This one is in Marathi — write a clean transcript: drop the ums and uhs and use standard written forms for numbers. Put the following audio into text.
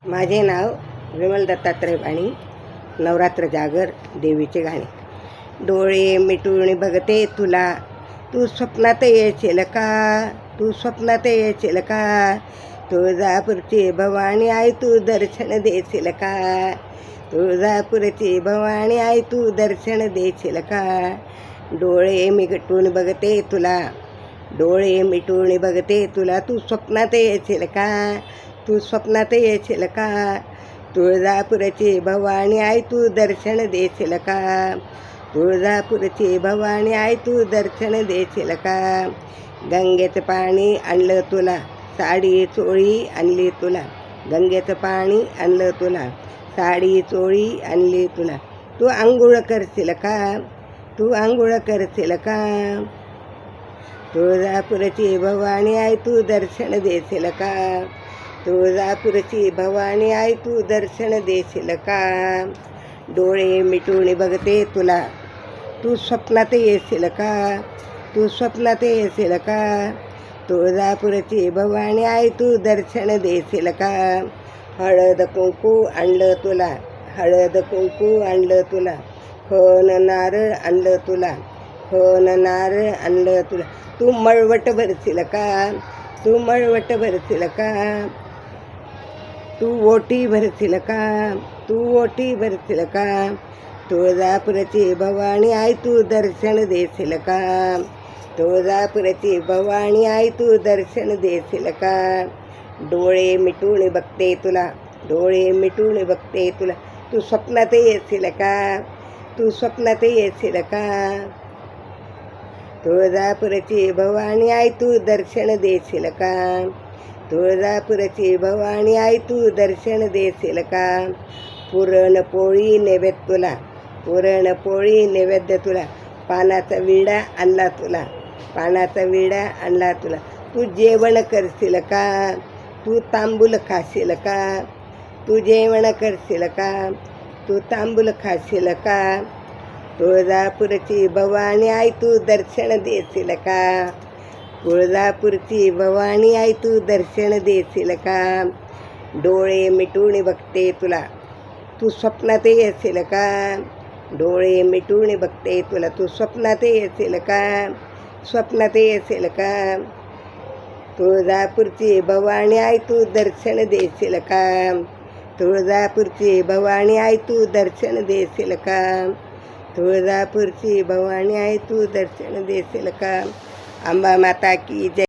माझे नाव विमल दत्तात्रय पाणी. नवरात्र जागर देवीचे गाणे. डोळे मिटून बघते तुला, तू स्वप्नात येशील का, तू स्वप्नात येशील का, तुळजापूरची भवानी आई तू दर्शन देशील का, तुळजापूरची भवानी आई तू दर्शन देशील का. डोळे मिटून बघते तुला, डोळे मिटून बघते तुला, तू स्वप्नात येशील का, तू स्वप्नात येशील का, तुळजापूरची भवानी आई तू दर्शन देशील का, तुळजापूरची भवानी आई तू दर्शन देशील का. गंगेचं पाणी आणलं तुला, साडी चोळी आणली तुला, गंगेचं पाणी आणलं तुला, साडी चोळी आणली तुला, तू आंघोळ करशील का, तू आंघोळ करशील का, तुळजापूरची भवानी आई तू दर्शन देशील का, तुळजापूरची भवानी आई तू दर्शन देशील का. डोळे मिटून बघते तुला, तू स्वप्नात येशील का, तू स्वप्नात येशील का, तुळजापूरची भवानी आई तू दर्शन देशील का. हळद कुंकू आणलं तुला, हळद कुंकू आणलं तुला, खण नारळ आणलं तुला, खण नारळ आणलं तुला, तू मळवट भरशील का, तू मळवट भरशील का, तू ओटी भरशील का, तू ओटी भरशील का, तुळजापूरची भवानी आई तू दर्शन देशील का, तुळजापूरची भवानी आई तू दर्शन देशील का. डोळे मिटून बघते तुला, डोळे मिटून बघते तुला, तू स्वप्नात येशील का, तू स्वप्नात येशील का, तुळजापूरची भवानी आई तू दर्शन देशील का, तुळजापूरची भवानी आई तू दर्शन देशील का. पुरणपोळी नैवेद्य तुला, पुरणपोळी नैवेद्य तुला, पानाचा विडा आणला तुला, पानाचा विडा आणला तुला, तू जेवण करशील का, तू तांबूल खाशील का, तू जेवण करशील का, तू तांबूल खाशील का, तुळजापूरची भवानी आई तू दर्शन देशील का, तुळजापूरची भवानी आई तू दर्शन देशील का. डोळे मिटून बघते तुला, तू स्वप्नात येशील का, डोळे मिटून बघते तुला, तू स्वप्नात येशील का, स्वप्नात येशील का, तुळजापूरची भवानी आई तू दर्शन देशील का, तुळजापूरची भवानी आई तू दर्शन देशील का, तुळजापूरची भवानी आई तू दर्शन देशील का. अंबा माता की जय.